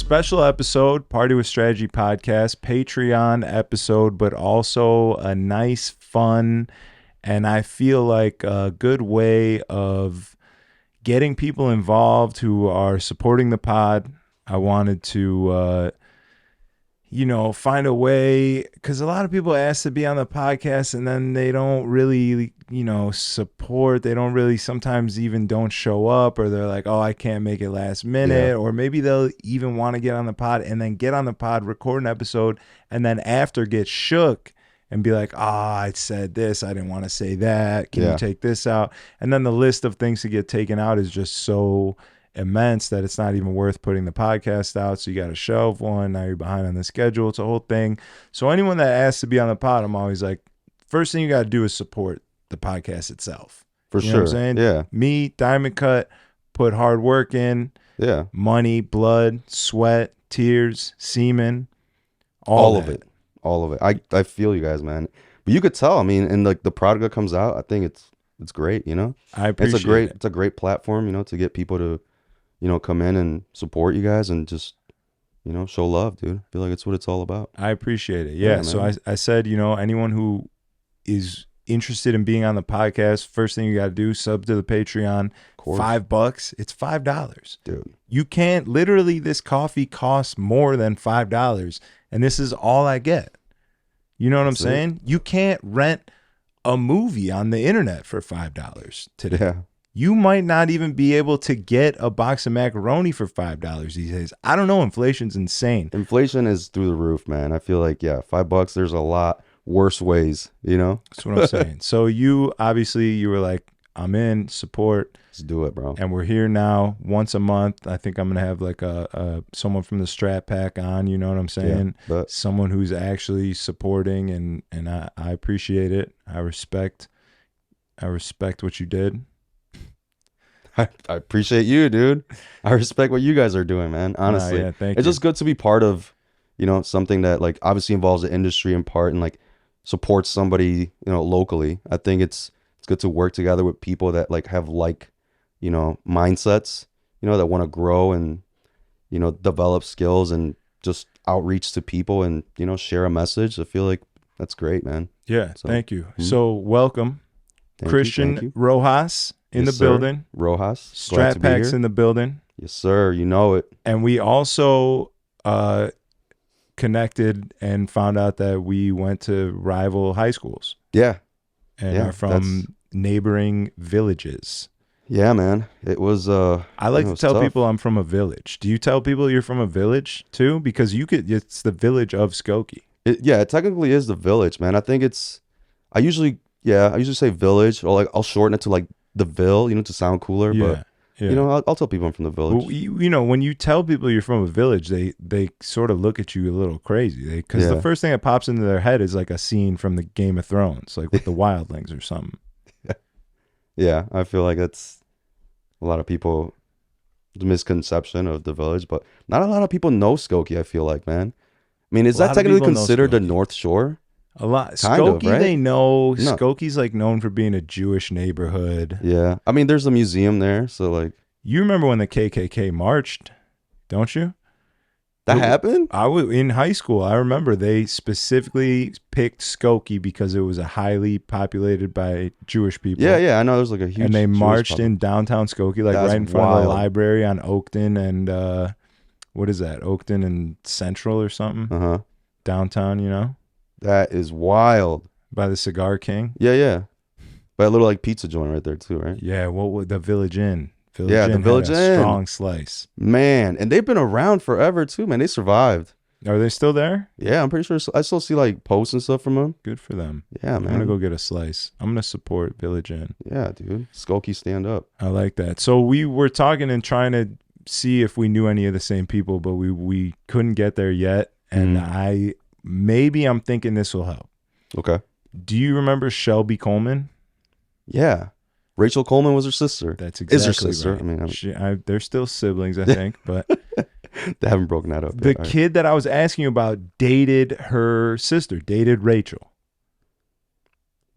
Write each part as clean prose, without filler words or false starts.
special episode, Party with Strategy podcast, Patreon episode, but also a nice, fun, and I feel like a good way of getting people involved who are supporting the pod. I wanted to, find a way, because a lot of people ask to be on the podcast and then they don't really, support. They don't really, sometimes even don't show up, or they're like, oh, I can't make it last minute. Or maybe they'll even want to get on the pod and then get on the pod, record an episode, and then after get shook and be like, I said this, I didn't want to say that. Can you take this out? And then the list of things to get taken out is just so immense that it's not even worth putting the podcast out. So you got to shelve one. Now you're behind on the schedule. It's a whole thing. So anyone that asks to be on the pod, I'm always like, first thing you got to do is support the podcast itself. For you sure. Know what I'm saying? Yeah. Me, Diamond Cut, put hard work in. Yeah. Money, blood, sweat, tears, semen, all of it. I feel you guys, man. But you could tell, I mean, and like the product that comes out, I think it's great, I appreciate it. It's a great platform, to get people to, come in and support you guys and just, show love, dude. I feel like it's what it's all about. I appreciate it. Yeah. So I said, anyone who is interested in being on the podcast, first thing you got to do, sub to the Patreon. $5. It's $5. Dude. You can't, literally, this coffee costs more than $5. And this is all I get. You know what I'm saying? You can't rent a movie on the internet for $5 today. Yeah. You might not even be able to get a box of macaroni for $5 these days. I don't know. Inflation's insane. Inflation is through the roof, man. I feel like, $5, there's a lot worse ways, That's what I'm saying. So you were like, I'm in, support. Let's do it, bro. And we're here now once a month. I think I'm going to have like a someone from the Strat Pack on, you know what I'm saying? Yeah, someone who's actually supporting, and I appreciate it. I respect what you did. I appreciate you, dude. I respect what you guys are doing, man. Honestly. Thank you. It's just good to be part of, something that like obviously involves the industry in part and like supports somebody, locally. I think it's good to work together with people that like have mindsets, that want to grow and, develop skills and just outreach to people and, share a message. I feel like that's great, man. Yeah. So, thank you. So welcome, Christian Rojas in the building. Rojas. Strat Pack's in the building. Yes, sir. You know it. And we also connected and found out that we went to rival high schools. Yeah. And are from neighboring villages. Yeah, man. It was I like to tell people I'm from a village. Do you tell people you're from a village too? Because it's the village of Skokie. It technically is the village, man. I think I usually say village, or like I'll shorten it to like the Ville, to sound cooler. But I'll tell people I'm from the village. Well, when you tell people you're from a village, they sort of look at you a little crazy. Because the first thing that pops into their head is like a scene from the Game of Thrones, like with the wildlings or something. Yeah, I feel like that's a lot of people, the misconception of the village, but not a lot of people know Skokie, I feel like, man. I mean, is that technically considered the North Shore? A lot. Skokie, right? They know. No. Skokie's like known for being a Jewish neighborhood. Yeah. I mean, there's a museum there, so like. You remember when the KKK marched, don't you? That happened? I was in high school. I remember they specifically picked Skokie because it was a highly populated by Jewish people. Yeah. I know there's like a huge. And they marched in downtown Skokie, like right in front of the library on Oakton and what is that? Oakton and Central or something. Downtown, That is wild. By the Cigar King. Yeah. By a little like pizza joint right there too, right? Yeah. What would the Village Inn? The Village Inn. Strong slice. Man, and they've been around forever too, man. They survived. Are they still there? Yeah, I'm pretty sure. I still see like posts and stuff from them. Good for them. Yeah, man. I'm going to go get a slice. I'm going to support Village Inn. Yeah, dude. Skokie, stand up. I like that. So we were talking and trying to see if we knew any of the same people, but we couldn't get there yet. And I'm thinking this will help. Okay. Do you remember Shelby Coleman? Yeah. Rachel Coleman was her sister. That's exactly is her sister. Right. I mean, they're still siblings, I think, but they haven't broken that up. The kid that I was asking you about dated her sister, dated Rachel.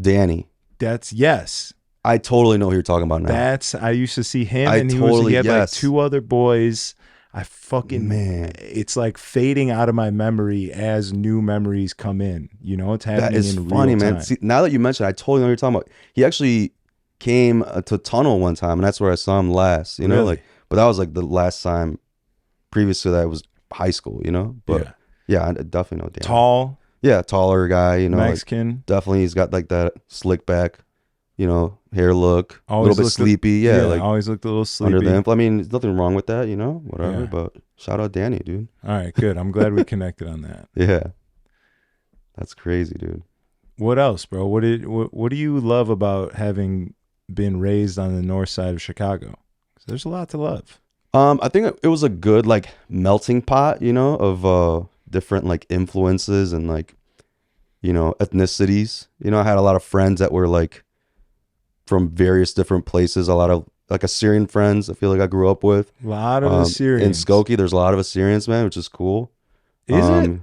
Danny. Yes. I totally know who you're talking about now. I used to see him, and he had like two other boys. I fucking, Man, it's like fading out of my memory as new memories come in. You know, it's that happening is in funny, real man. time. See, now that you mention it, I totally know what you're talking about. He actually came to Tunnel one time, and that's where I saw him last, you know, Really? like, but that was like the last time. Previous to that was high school, you know, but Yeah. yeah, I definitely know Danny. Tall, Yeah, taller guy, you know, like Mexican. definitely he's got like that slick back, you know, hair look, a little Always bit looked, sleepy. Yeah, yeah, like always looked a little under the sleepy. I mean, there's nothing wrong with that, you know, whatever. Yeah. But shout out Danny, dude. All right, good. I'm glad we connected on that. Yeah, that's crazy, dude. What else, bro? What do you love about having been raised on the north side of Chicago? 'Cause there's a lot to love. I think it was a good like melting pot, you know, of different like influences and like, you know, ethnicities. You know, I had a lot of friends that were like from various different places. A lot of like Assyrian friends. I feel like I grew up with. A lot of In Assyrians. Skokie, there's a lot of Assyrians, man, which is cool. Is it?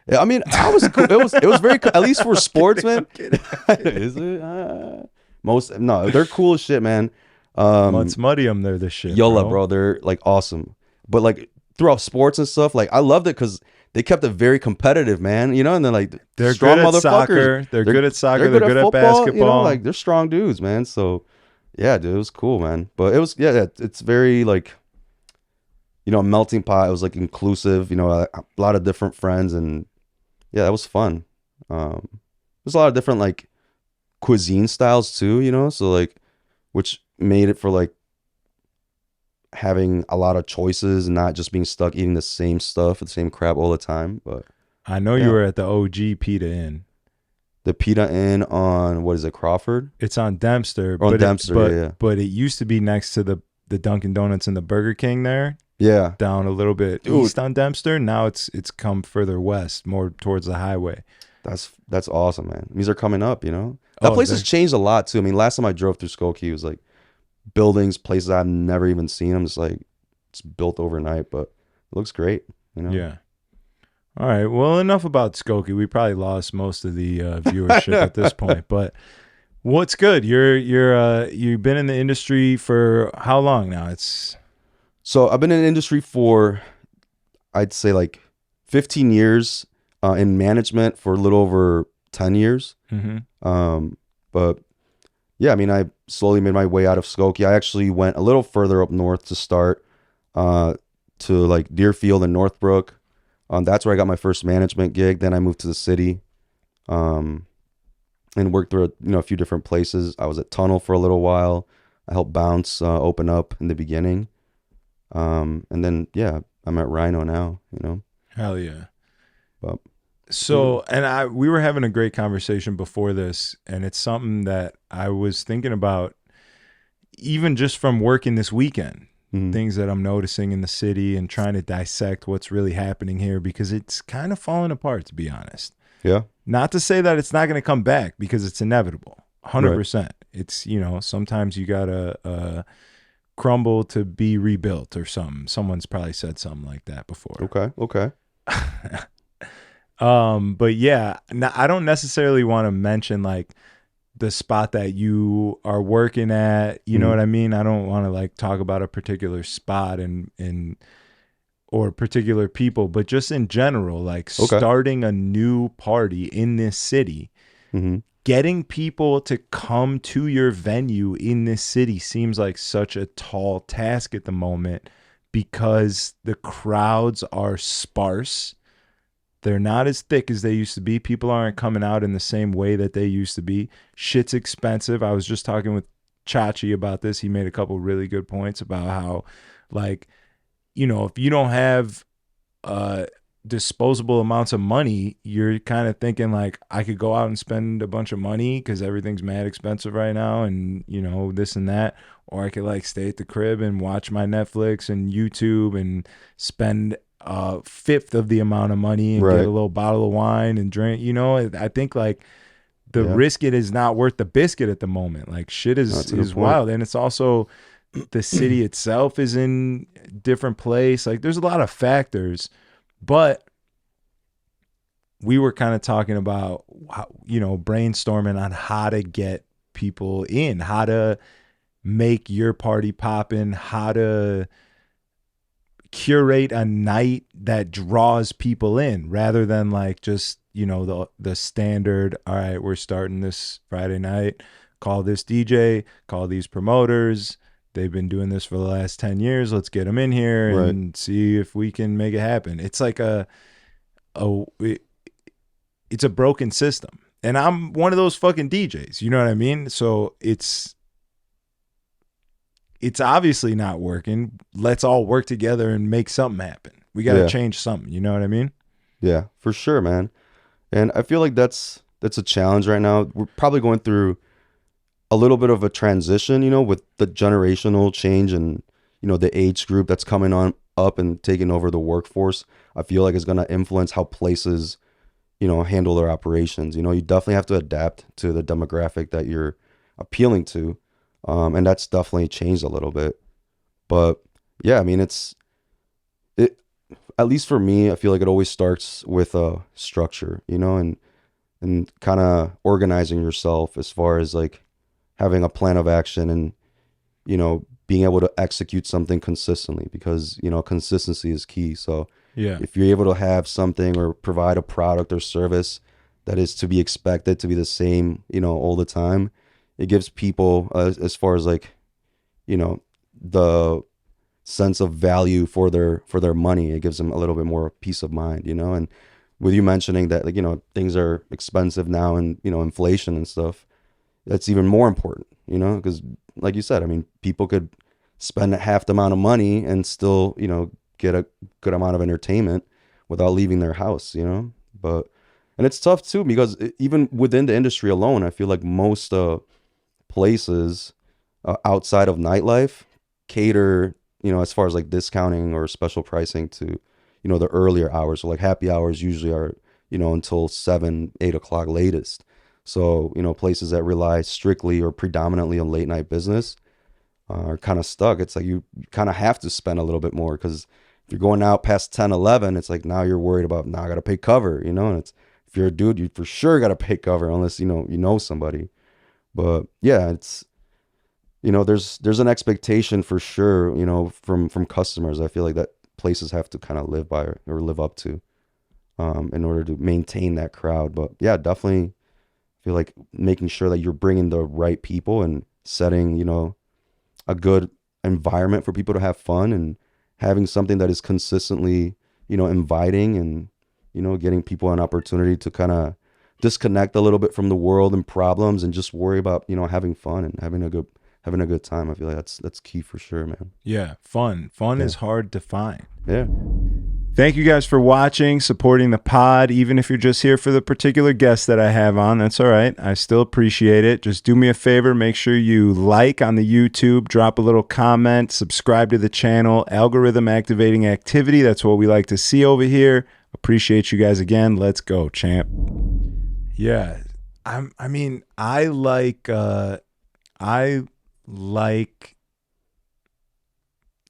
Yeah, I mean, I was cool. It was very at least for sports, man. Kidding. Is it? Most no, they're cool as shit, man. Let's muddy them. They're the shit, Yola, bro, they're like awesome. But like throughout sports and stuff, like I loved it because they kept it very competitive, man. You know, and they're like They're strong good at motherfuckers. soccer. They're good at soccer. They're good at football, basketball. You know, like they're strong dudes, man. So yeah, dude, it was cool, man. But it was it's very like, you know, a melting pot. It was like inclusive, you know, a lot of different friends, and yeah, that was fun. There's a lot of different like cuisine styles too, you know, so like, which made it for like having a lot of choices and not just being stuck eating the same stuff, the same crap all the time. But I know you yeah. were at the OG Pita Inn. The Pita Inn on what is it, Crawford? It's on Dempster. Or on Dempster, yeah. But it used to be next to the Dunkin' Donuts and the Burger King there. Yeah. Down a little bit Dude. east on Dempster. Now it's come further west, more towards the highway. That's awesome, man. These are coming up, you know. That place has changed a lot too. I mean, last time I drove through Skokie, it was like buildings, places I've never even seen. I'm just like, it's built overnight, but it looks great, you know. Yeah. All right. Well, enough about Skokie. We probably lost most of the viewership at this point. But what's good? You've been in the industry for how long now? So I've been in the industry for, I'd say like 15 years, in management for a little over 10 years. Mm-hmm. But yeah, I mean, I slowly made my way out of Skokie. I actually went a little further up north to start, to like Deerfield and Northbrook. That's where I got my first management gig. Then I moved to the city, and worked through a few different places. I was at Tunnel for a little while. I helped Bounce open up in the beginning, and then yeah, I'm at Rhino now. You know. Hell yeah. But, so, and we were having a great conversation before this, and it's something that I was thinking about, even just from working this weekend. Things that I'm noticing in the city and trying to dissect what's really happening here, because it's kind of falling apart, to be honest. Yeah. Not to say that it's not going to come back, because it's inevitable. 100%. Right. It's, you know, sometimes you got to crumble to be rebuilt or something. Someone's probably said something like that before. Okay. But yeah, I don't necessarily want to mention like the spot that you are working at, you know what I mean? I don't want to like talk about a particular spot or particular people, but just in general, like starting a new party in this city, getting people to come to your venue in this city seems like such a tall task at the moment, because the crowds are sparse. They're not as thick as they used to be. People aren't coming out in the same way that they used to be. Shit's expensive. I was just talking with Chachi about this. He made a couple really good points about how, like, you know, if you don't have disposable amounts of money, you're kind of thinking like, I could go out and spend a bunch of money because everything's mad expensive right now, and, you know, this and that. Or I could like stay at the crib and watch my Netflix and YouTube and spend a fifth of the amount of money and get a little bottle of wine and drink. You know, I think like the risket is not worth the biscuit at the moment. Like shit is wild. And it's also the city itself is in a different place. Like there's a lot of factors, but we were kind of talking about how, you know, brainstorming on how to get people in, how to make your party poppin', how to curate a night that draws people in rather than like just, you know, the standard, all right, we're starting this Friday night, call this DJ, call these promoters. They've been doing this for the last 10 years. Let's get them in here Right. and see if we can make it happen. It's like a it's a broken system. And I'm one of those fucking DJs, you know what I mean? So it's obviously not working. Let's all work together and make something happen. We got to Yeah. change something, you know what I mean? Yeah, for sure, man. And I feel like that's a challenge right now. We're probably going through a little bit of a transition, with the generational change and, the age group that's coming on up and taking over the workforce. I feel like it's going to influence how places, handle their operations. You definitely have to adapt to the demographic that you're appealing to. And that's definitely changed a little bit. But yeah, I mean, it, at least for me, I feel like it always starts with a structure, and kind of organizing yourself as far as like having a plan of action and, being able to execute something consistently because, consistency is key. So Yeah. if you're able to have something or provide a product or service that is to be expected to be the same, all the time, it gives people, as far as like, the sense of value for their money. It gives them a little bit more peace of mind, and with you mentioning that, like, things are expensive now and, inflation and stuff, that's even more important, because like you said, I mean, people could spend half the amount of money and still, get a good amount of entertainment without leaving their house, but, and it's tough too, because even within the industry alone, I feel like most places outside of nightlife cater, as far as like discounting or special pricing to, the earlier hours. So like happy hours usually are, until 7, 8 o'clock latest. So, places that rely strictly or predominantly on late night business are kind of stuck. It's like you kind of have to spend a little bit more because if you're going out past 10, 11, it's like now you're worried about, now I got to pay cover, and it's, if you're a dude, you for sure got to pay cover unless, you know somebody. But yeah, it's, there's an expectation for sure, from customers. I feel like that places have to kind of live by or live up to, in order to maintain that crowd. But yeah, definitely feel like making sure that you're bringing the right people and setting, a good environment for people to have fun and having something that is consistently, inviting and, getting people an opportunity to kind of disconnect a little bit from the world and problems and just worry about, having fun and having a good time. I feel like that's key for sure, man. Yeah. Fun Yeah. is hard to find. Yeah. Thank you guys for watching, supporting the pod. Even if you're just here for the particular guest that I have on, that's all right. I still appreciate it. Just do me a favor. Make sure you like on the YouTube, drop a little comment, subscribe to the channel, algorithm activating activity. That's what we like to see over here. Appreciate you guys again. Let's go, champ. Yeah. I mean, I like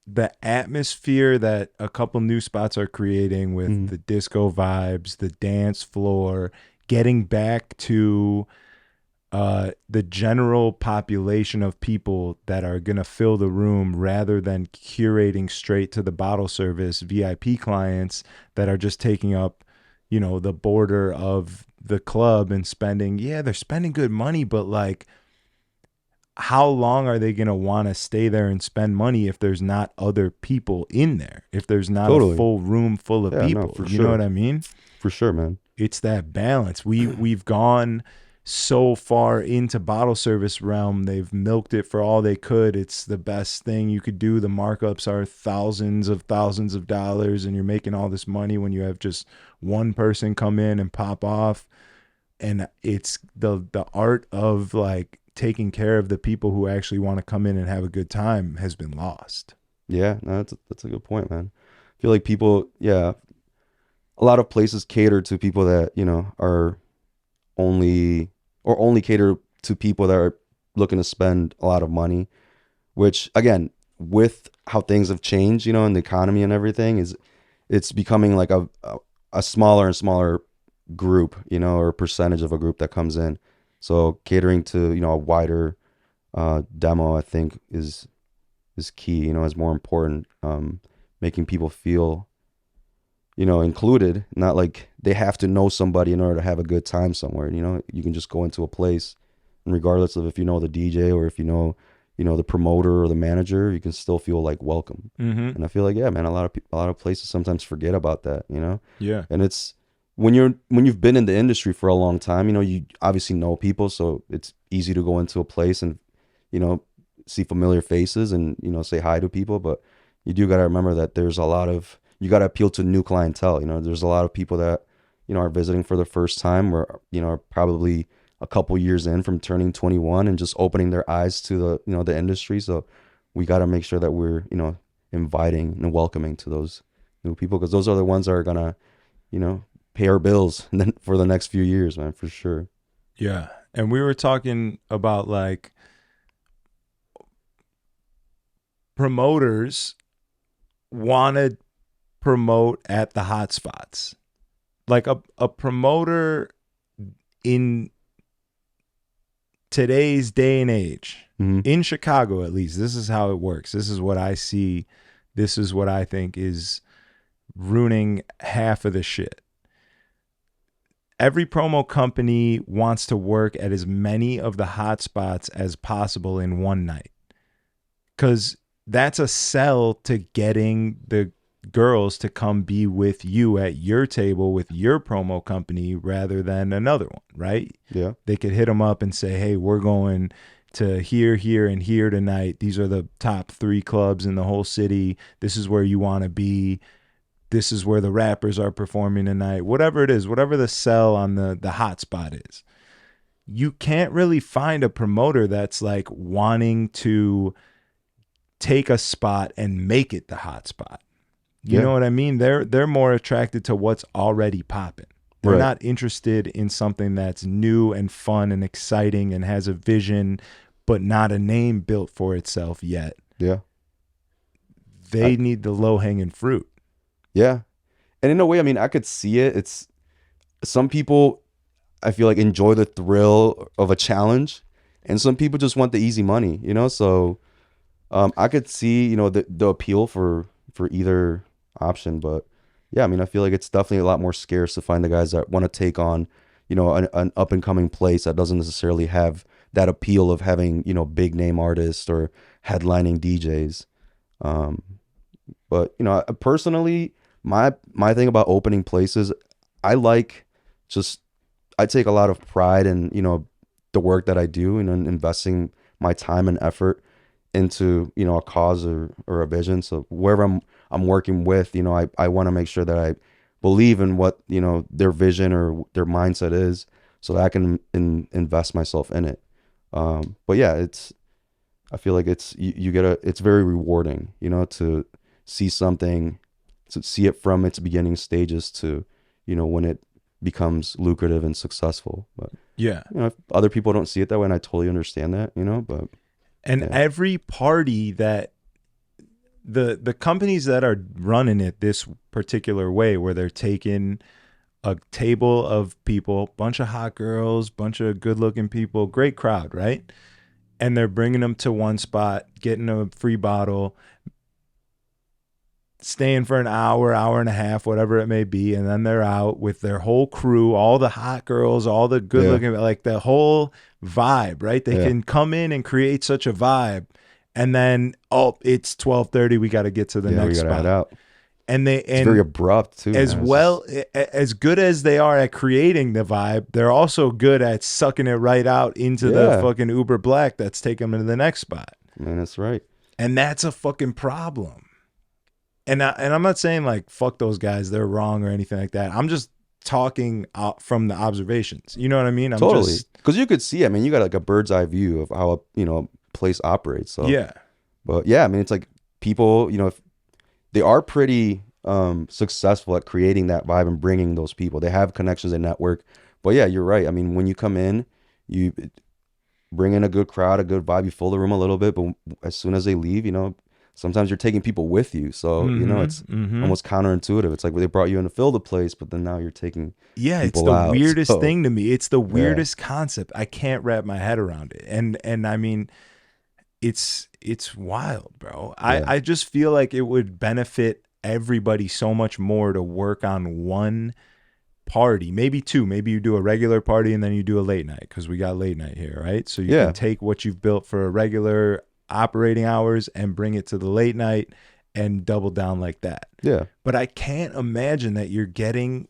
the atmosphere that a couple new spots are creating with the disco vibes, the dance floor, getting back to the general population of people that are going to fill the room rather than curating straight to the bottle service VIP clients that are just taking up, the border of the club and spending, they're spending good money, but like, how long are they going to want to stay there and spend money if there's not other people in there? If there's not Totally. a full room full of people, for you sure. know what I mean? For sure, man. It's that balance. We've gone so far into bottle service realm. They've milked it for all they could. It's the best thing you could do. The markups are thousands of dollars and you're making all this money when you have just one person come in and pop off. And it's the art of like taking care of the people who actually want to come in and have a good time has been lost. Yeah, no, that's a good point, man. I feel like people, a lot of places cater to people that, are only cater to people that are looking to spend a lot of money, which again, with how things have changed, in the economy and everything, it's becoming like a smaller and smaller group, or percentage of a group that comes in. So catering to, a wider demo, I think is key, is more important. making people feel, included, not like they have to know somebody in order to have a good time somewhere. You can just go into a place, and regardless of if you know the DJ or if the promoter or the manager, you can still feel like welcome. Mm-hmm. And I feel like, yeah, man, a lot of places sometimes forget about that. Yeah. And it's when you've been in the industry for a long time, you obviously know people, so it's easy to go into a place and, you know, see familiar faces and, say hi to people. But you do got to remember that you got to appeal to new clientele. There's a lot of people that, are visiting for the first time or, are probably a couple years in from turning 21 and just opening their eyes to the industry. So we got to make sure that we're, inviting and welcoming to those new people, because those are the ones that are gonna, pay our bills and then for the next few years, man, for sure. Yeah. And we were talking about like promoters want to promote at the hot spots. Like a promoter in today's day and age, in Chicago at least, this is how it works. This is what I see. This is what I think is ruining half of the shit. Every promo company wants to work at as many of the hot spots as possible in one night, because that's a sell to getting the girls to come be with you at your table with your promo company rather than another one, right? Yeah. They could hit them up and say, hey, we're going to here, here, and here tonight. These are the top 3 clubs in the whole city. This is where you want to be. This is where the rappers are performing tonight. Whatever it is, whatever the sell on the hot spot is. You can't really find a promoter that's like wanting to take a spot and make it the hot spot. You know what I mean? They're more attracted to what's already popping. They're not interested in something that's new and fun and exciting and has a vision, but not a name built for itself yet. Yeah. They need the low-hanging fruit. Yeah. And in a way, I mean, I could see it. It's some people, I feel like, enjoy the thrill of a challenge, and some people just want the easy money, So I could see, the appeal for either option. But yeah, I mean, I feel like it's definitely a lot more scarce to find the guys that want to take on, an up and coming place that doesn't necessarily have that appeal of having, big name artists or headlining DJs. But personally, my thing about opening places, I take a lot of pride in, the work that I do and investing my time and effort into, a cause or a vision. So wherever I'm working with, I want to make sure that I believe in what, their vision or their mindset is, so that I can invest myself in it. But yeah, I feel like it's very rewarding, to see something, to see it from its beginning stages to, when it becomes lucrative and successful. But yeah, if other people don't see it that way, and I totally understand that, but every party that the companies that are running it this particular way, where they're taking a table of people, bunch of hot girls, bunch of good looking people, great crowd, right? And they're bringing them to one spot, getting a free bottle, staying for an hour, hour and a half, whatever it may be, and then they're out with their whole crew, all the hot girls, all the good looking, like the whole vibe, right? They can come in and create such a vibe, and then it's 12:30, we got to get to the next spot. Head out. And it's very abrupt too. As well, as good as they are at creating the vibe, they're also good at sucking it right out into the fucking Uber Black that's taking them to the next spot. Man, that's right. And that's a fucking problem. And I'm not saying like fuck those guys, they're wrong or anything like that. I'm just talking from the observations. You know what I mean? Totally. Because you could see, I mean, you got like a bird's eye view of how a place operates. So yeah. But yeah, I mean, it's like people, if they are pretty successful at creating that vibe and bringing those people. They have connections and network. But yeah, you're right. I mean, when you come in, you bring in a good crowd, a good vibe, you fill the room a little bit, but as soon as they leave, sometimes you're taking people with you. So, it's almost counterintuitive. It's like they brought you in to fill the place, but then now you're taking people out. It's the weirdest thing to me. It's the weirdest concept. I can't wrap my head around it. And I mean, it's wild, bro. I just feel like it would benefit everybody so much more to work on one party, maybe two. Maybe you do a regular party and then you do a late night, because we got late night here, right? So you can take what you've built for a regular operating hours and bring it to the late night and double down like that. Yeah. But I can't imagine that you're getting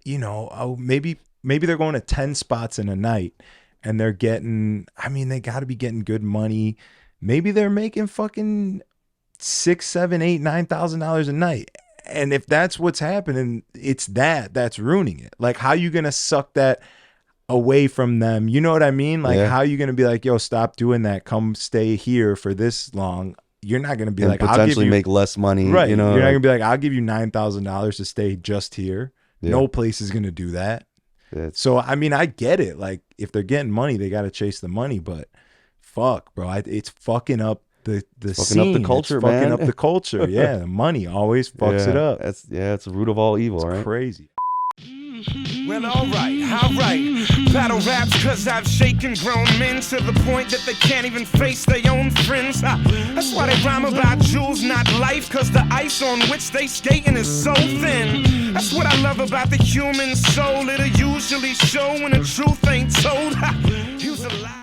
maybe they're going to 10 spots in a night and they're getting, I mean, they got to be getting good money. Maybe they're making fucking $6,000, $7,000, $8,000, $9,000 a night. And if that's what's happening, it's that's ruining it. Like, how you going to suck that away from them? You know what I mean? Like, how you going to be like, yo, stop doing that. Come stay here for this long. You're not going to be and like, potentially I'll give you, make less money. Right. You know, you're not going to be like, I'll give you $9,000 to stay just here. Yeah. No place is going to do that. So, I mean, I get it. Like, if they're getting money, they got to chase the money. But fuck, bro, it's fucking up the scene. Up the culture, it's man. Fucking up the culture. Yeah, the money always fucks it up. It's the root of all evil, right? Crazy. Well, all right. Battle raps, cause I've shaken grown men to the point that they can't even face their own friends. That's why they rhyme about jewels, not life, cause the ice on which they skating is so thin. That's what I love about the human soul. It'll usually show when the truth ain't told. Use a lie.